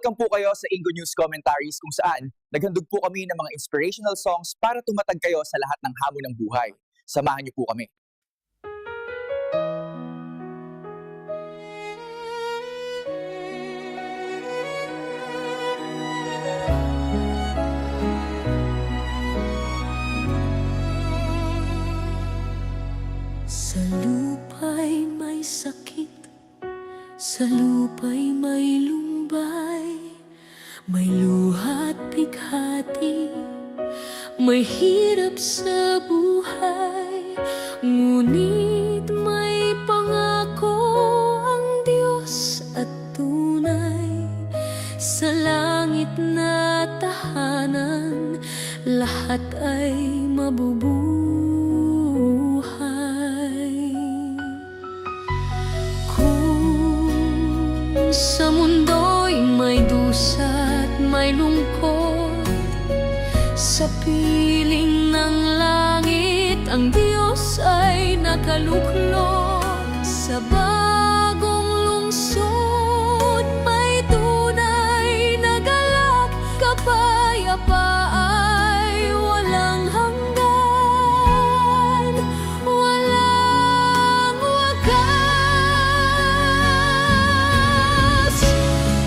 Welcome po kayo sa Ingo News Commentaries kung saan naghandog po kami ng mga inspirational songs para tumatag kayo sa lahat ng hamon ng buhay. Samahan niyo po kami. Sa lupa'y may sakit, sa lupa'y may lumbay, may luha't bighati, may hirap sa buhay. Ngunit may pangako ang Diyos at tunay, sa langit na tahanan lahat ay mabubuhay. Sa mundo'y may dusa't may lungkot, sa piling ng langit ang Diyos ay nakaluklok. Sa bagong lungsod may tunay na galak, kapayapaan walang hanggan, walang wakas.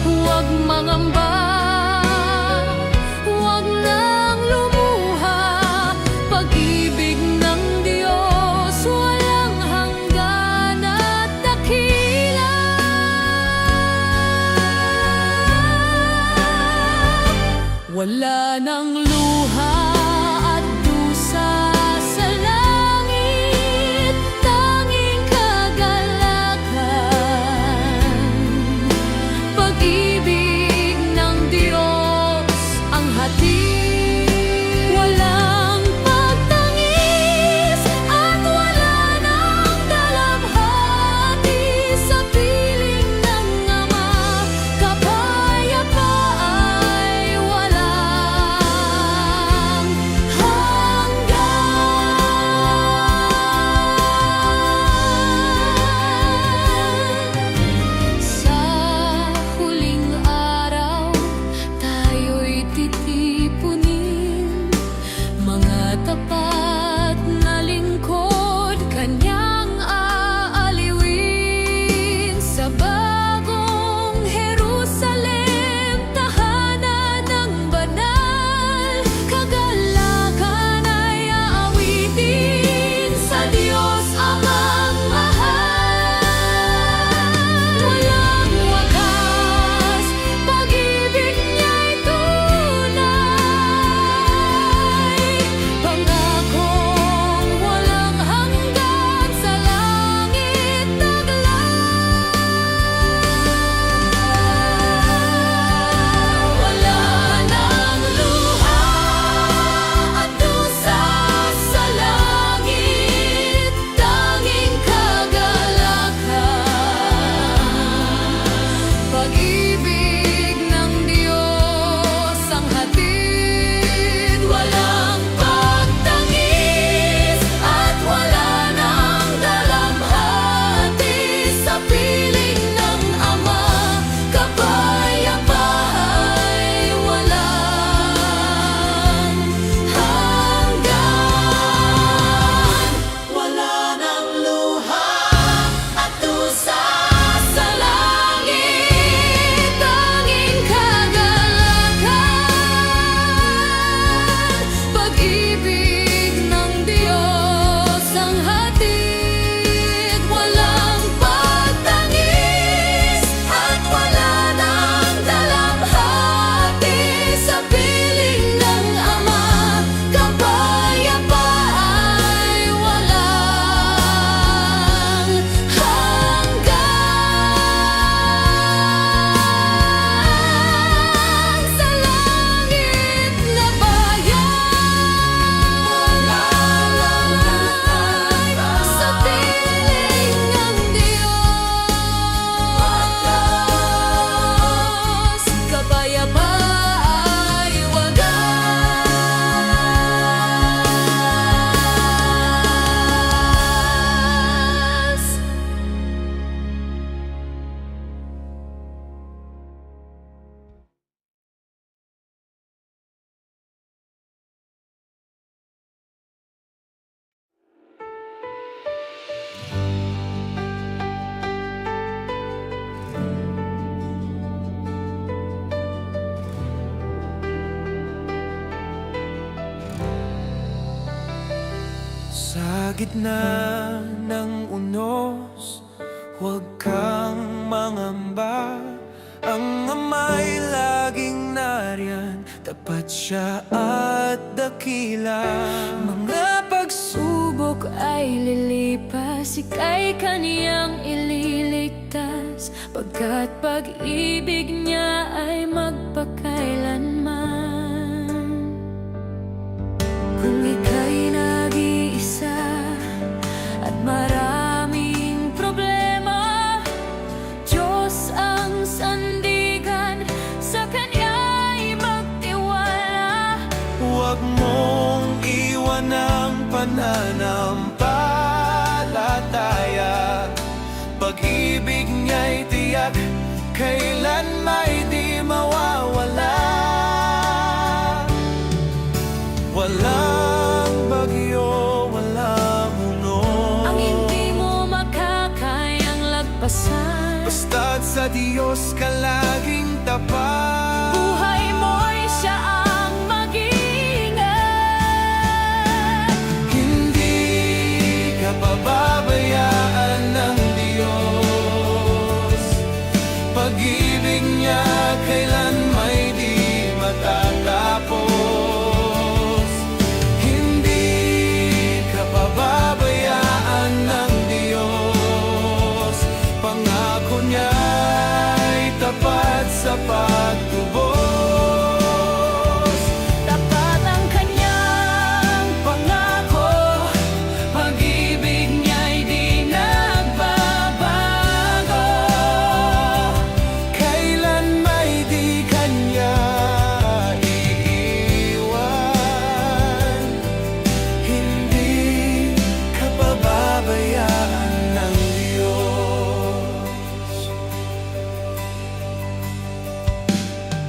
Huwag mangamba, huwag nang lumuha, pag-ibig ng Diyos walang hanggan at dakila. Wala nang luha at dusa sa langit, tanging kagalakan. Pag-ibig ng Diyos ang hatid. Walang pagtangis at wala nang dalamhati, sa piling ng Ama kapayapaan ay walang gitna ng unos, huwag kang mangamba. Ang Ama'y laging nariyan, tapat siya at dakila. Mga pagsubok ay lilipas, ika'y kaniyang ililigtas, pagkat pag-ibig niya ay magpakailanman. Kung ika'y nag-iisa at maraming problema, Diyos ang sandigan, sa Kanya'y magtiwala. Huwag mong iwan ang pananampalataya. Pag-ibig niya'y tiyak, kailan may di mawawala. Walang bagyo, walang unos, Ang hindi mo makakayang lagpasan, basta't sa Diyos ka laging tapat. buhay mo'y siya ang mag-iingat. Hindi ka pababayaan ng Diyos. Pag-ibig niya kailan may di matatapos. Hindi ka pababayaan ng Diyos. Pangako niya'y tapat sa pagtubos. Tapat ang Kanyang pangako, Pag-ibig niya'y di nagbabago. Kailan may di kanya iiwan. Hindi ka pababayaan ng Diyos.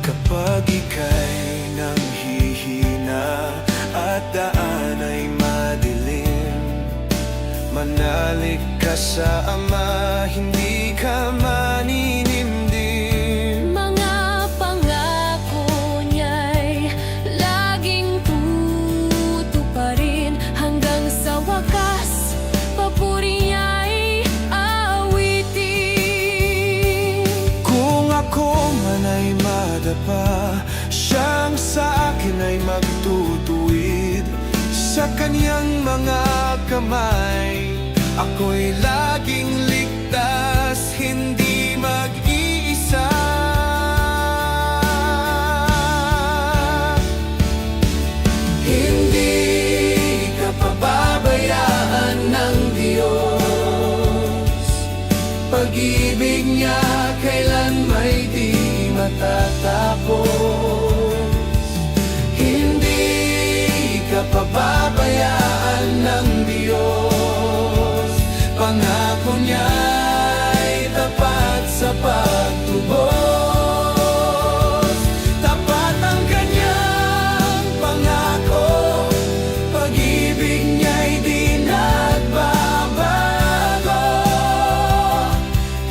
Kapag ika'y nanghihina at daan ay madilim, manalig ka sa Ama, hindi ka maninimdim. mga pangako niya'y laging tutuparin, hanggang sa wakas, papuri niya'y awitin. Kung ako man ay madapa, siyang sa akin ay magtutuwid. Sa kaniyang mga kamay, ako'y laging ligtas, hindi mag-iisa. Hindi ka pababayaan ng Diyos. Pag-ibig niya kailan may di matatapos. Hindi ka pababayaan ng Diyos. Pangako niya'y tapat sa pagtubos. Tapat ang Kanyang pangako. Pag-ibig niya'y di nagbabago.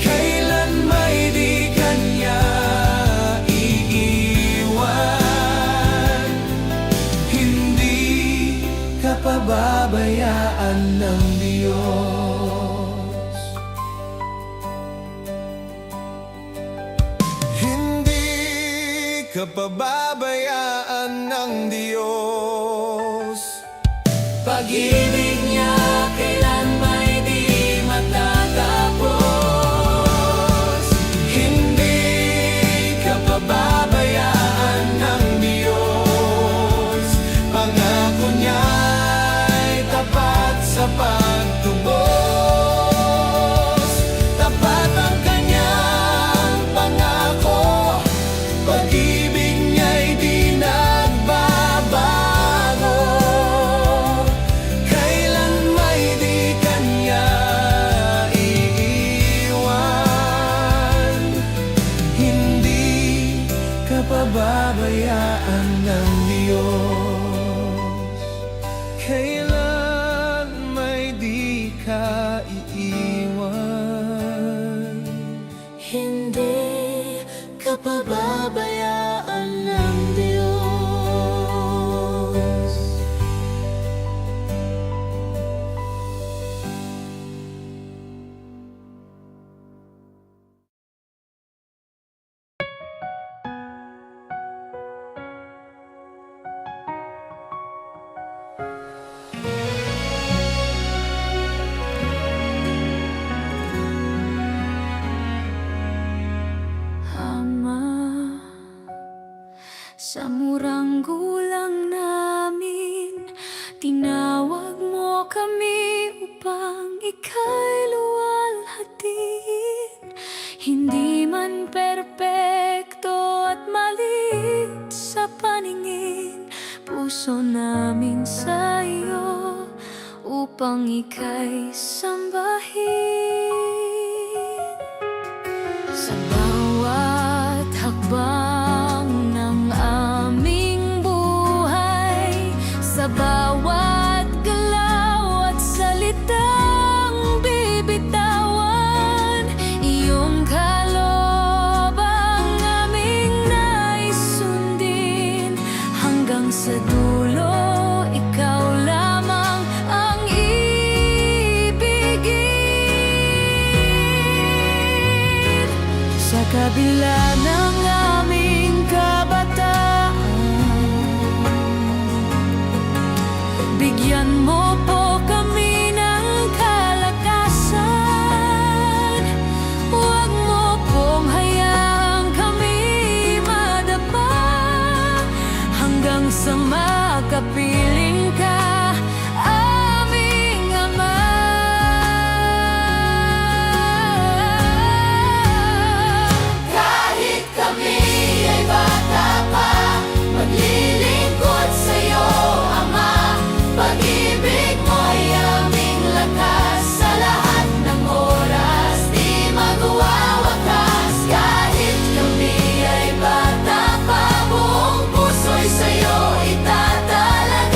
Kailan may di Kanya iiwan. Hindi ka pababayaan ng Diyos. Hindi ka pababayaan ng Diyos. Pag-ibig niya kailan may di matatapos. Hindi ka pababayaan ng Diyos. Pangako niya'y tapat sa pagtubos. Tapat ang Kanyang pangako. Pag-ibig niya'y di nagbabago. Kailan may di Kanya iiwan. Hindi ka pababayaan ng Diyos. Kailan may di ka iiwan. Hindi ka pababayaan ng Diyos. Sa murang gulang namin, tinawag mo kami upang ika'y luwalhatiin. Hindi man perpekto at maliit sa paningin, puso namin sa iyo upang ika'y sambahin. Sa bawat hakbang ng aming buhay, sa bawat galaw at salitang bibitawan, iyong kalooban aming naisundin. Hanggang sa dulo, ikaw lamang ang ibigin. Sa kabila ng aming kabataan, bigyan mo po kami ng kalakasan. Huwag mo pong hayaang kami madapa, hanggang sa makapiling ka, aming Ama. Kahit kami ay bata pa, maglilingkod sa'yo, Ama. Pag-ibig mo'y aming lakas, sa lahat ng oras di magwawakas. Kahit kami ay bata pa, buong puso'y sa'yo itatalaga.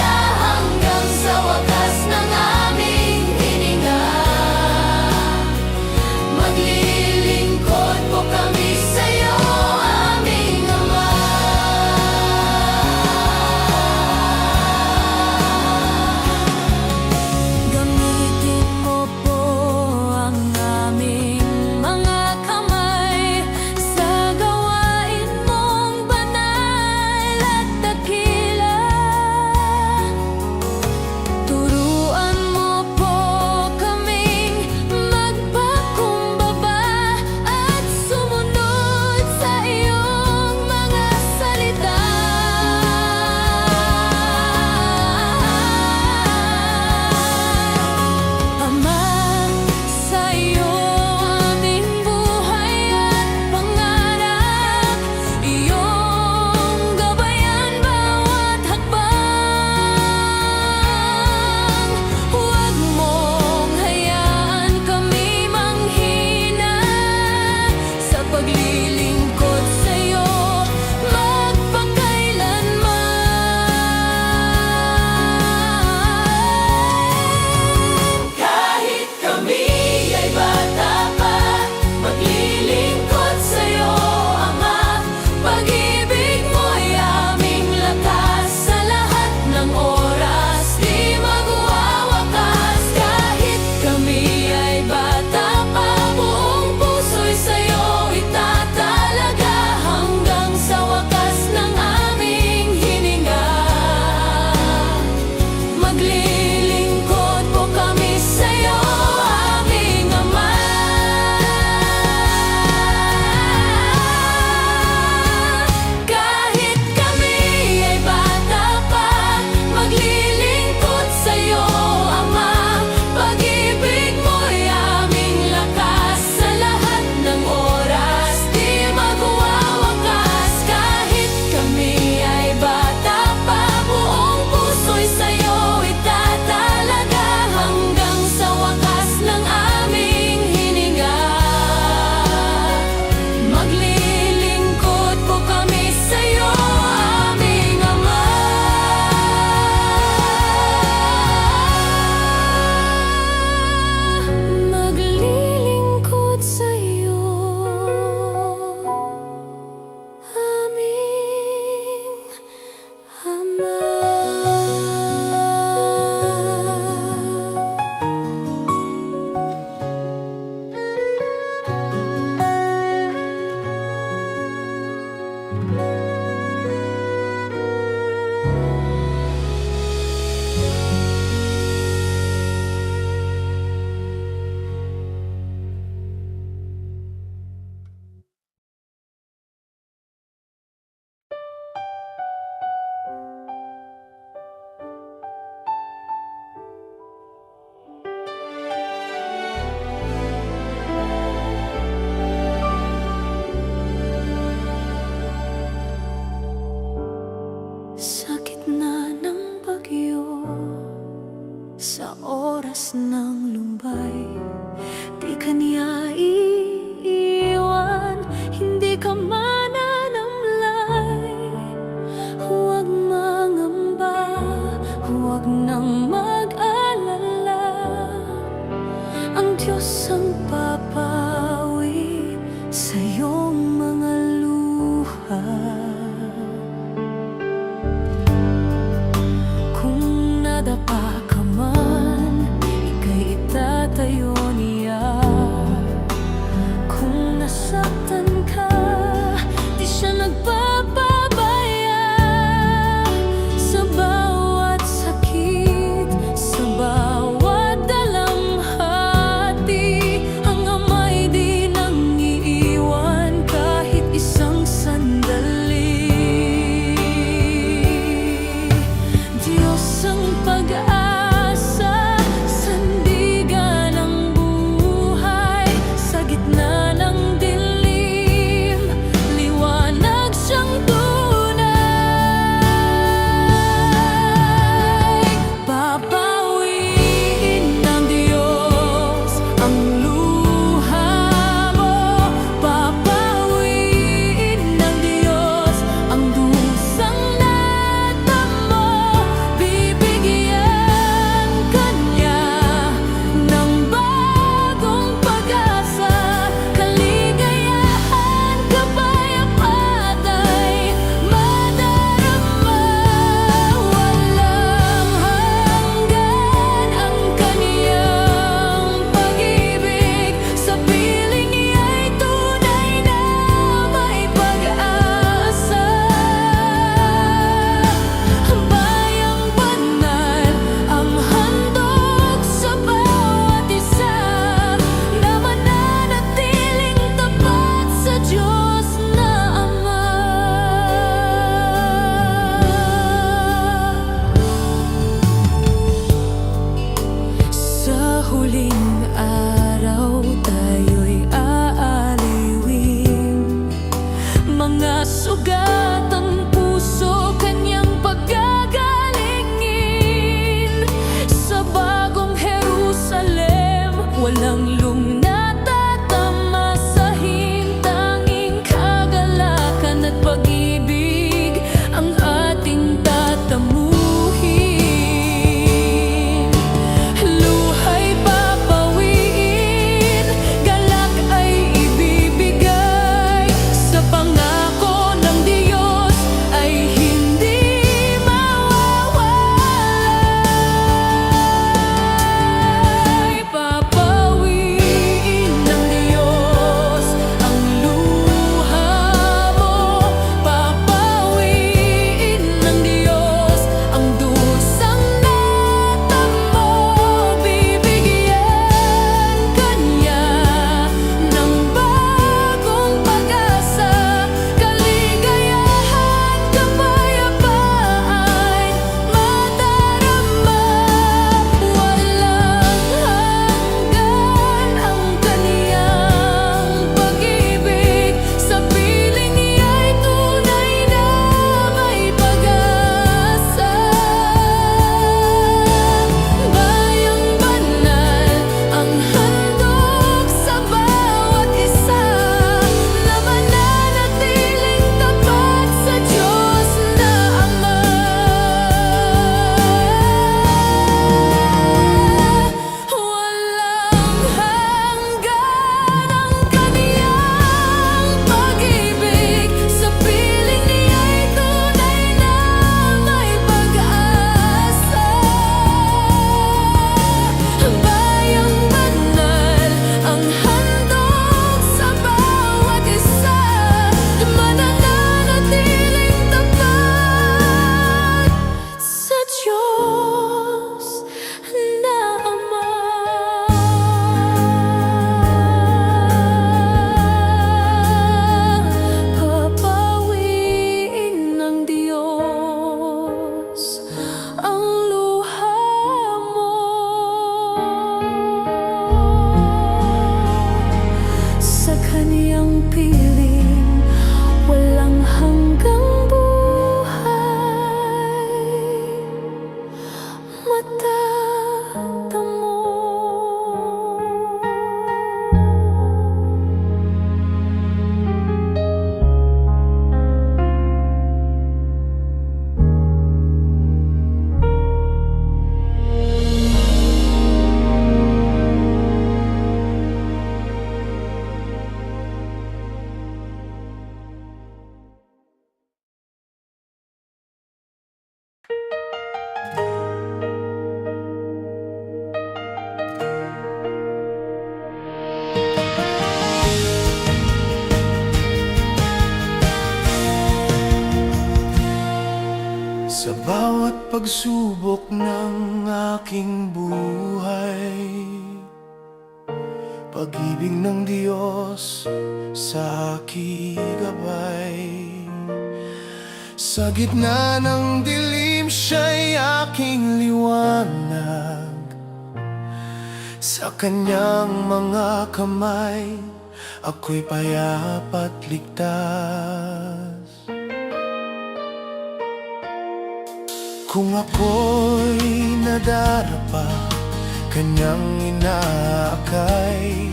Sa bawat pagsubok ng aking buhay, pag-ibig ng Diyos sa aking gabay. Sa gitna ng dilim, siya'y aking liwanag. Sa kanyang mga kamay, ako'y payapa't ligtas. Kung ako'y nadarapa, kanyang inaakay.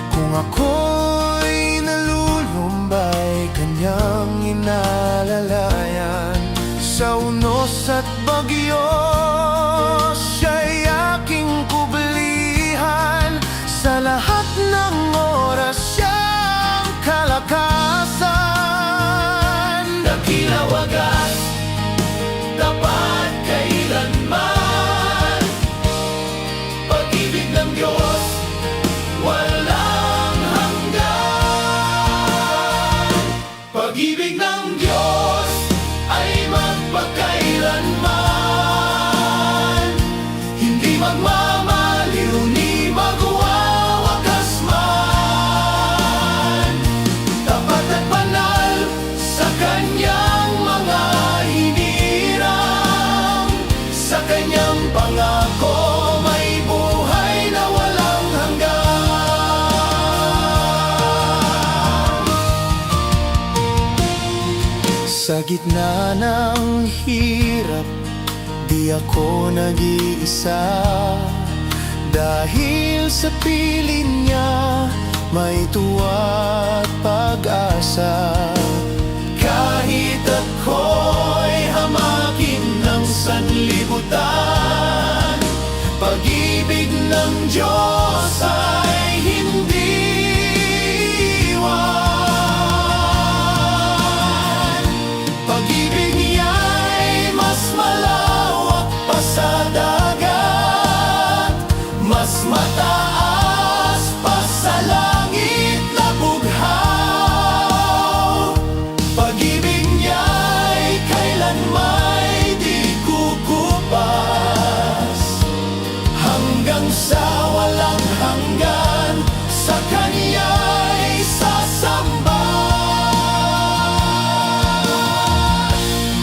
Kung ako'y nalulumbay, kanyang inalalayan. Sa unos at bagyo, siya'y aking kublihan. Sa lahat ng oras, siyang kalakasan. Dakila wagas, tapat kailanman. Pag-ibig ng Diyos, walang hanggan. Pag-ibig ng Diyos ay magpakailanman. Hindi magmamaliw ni magwawakas man. Tapat at banal sa kanyang mga hinirang. Sa kanyang pangako may buhay na walang hanggan. Sa gitna ng hirap, di ako nag-iisa. Dahil sa piling niya, may tuwa at pag-asa. Kahit ako'y hamakin ng sanlibutan, pag-ibig ng Diyos ay hindi iwan. Pag-ibig niya'y mas malawak pa sa dagat, mas mataas pa sa langit na bughaw. Pag-ibig niya'y kailanmay di kukupas, hanggang sa walang hanggan sa kaniya'y sasamba.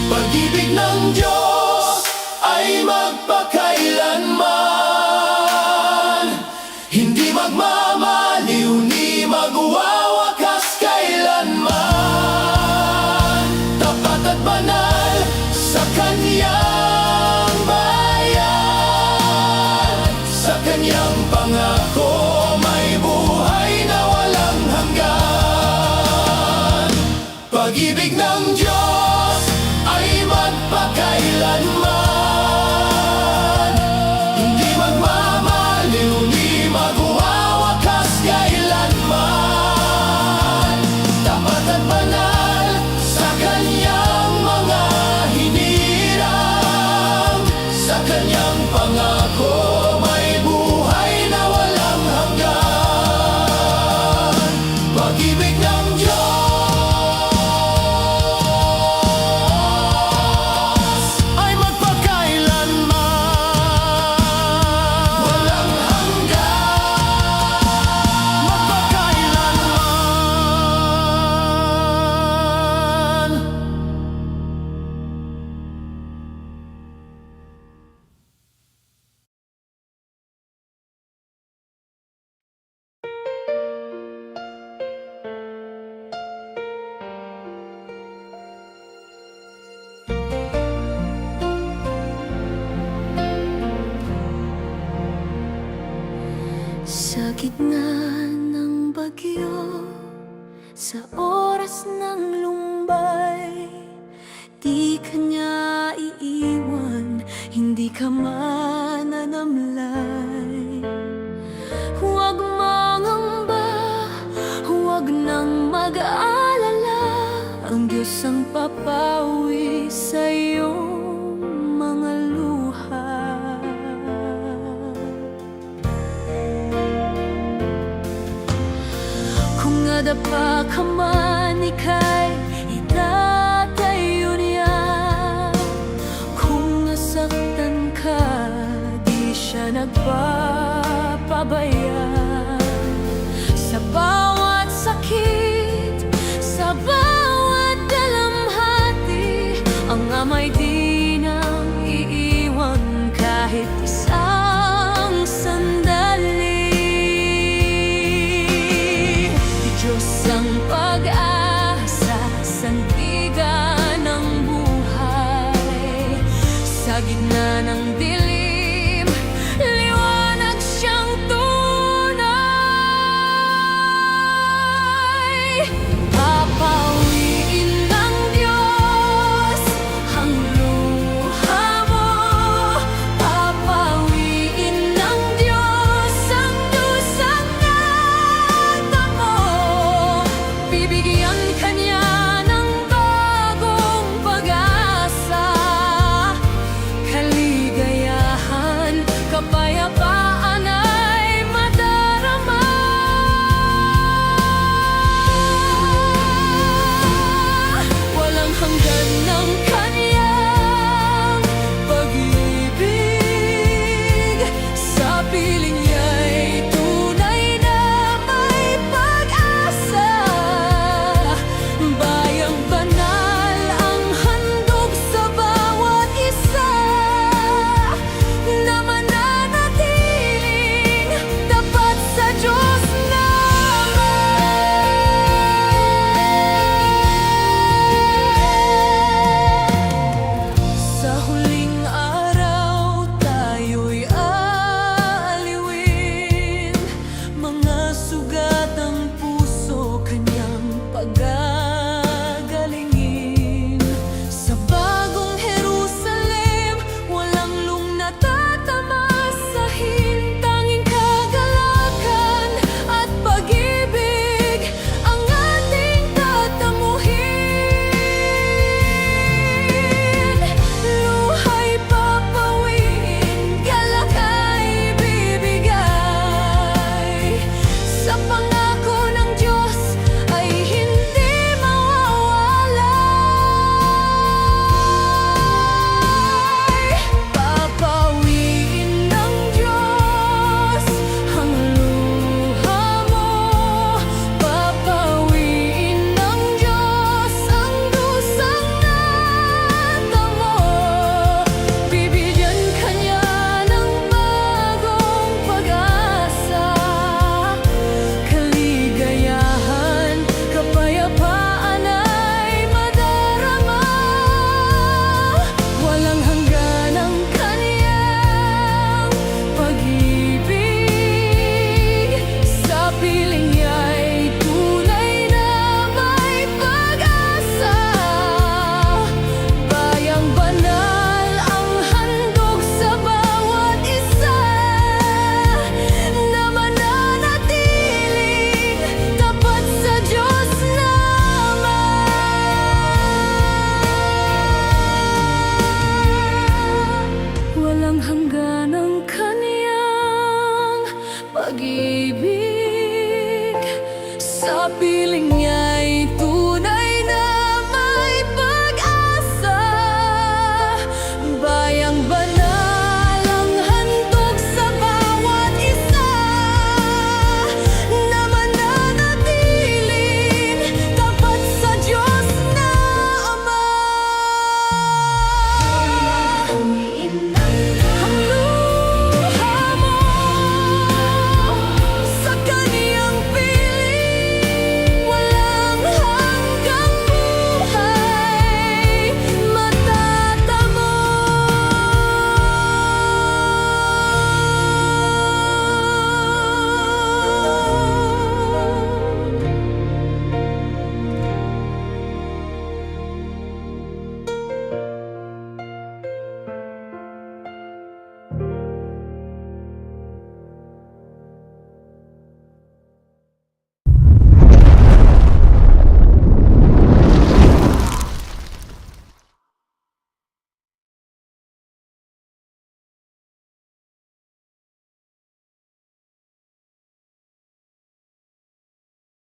Pag-ibig ng Diyos ay magpakailanman. Hindi magmamaliw ni magwawakas kailanman. Tapat at banal sa kanyang bayan. Sa kanyang pangako may buhay na walang hanggan. Pag-ibig ng Diyos ay magpakailanman. Hindi magmamaliw ni magwawakas kailanman. Tapat at banal sa kanyang mga hinirang. Sa kanyang pangako may buhay na walang hanggan. Pag-ibig ng Diyos ay magpakailanman. Walang hanggan. Magpakailanman. Sa gitna ng bagyo, sa oras ng lumbay, di ka niya iiwan, hindi ka mananamlay. Huwag mangamba, huwag nang mag-aalala, ang Diyos ang papawi sa iyong mga luha. Kung nadapa ka man, ika'y itatayo niya. papabayaan. Sa bawat sakit, sa bawat dalamhati, ang ama'y di nang iiwan kahit isang sandali. Diyos ang pag-asa, sandigan ng buhay, sa gitna ng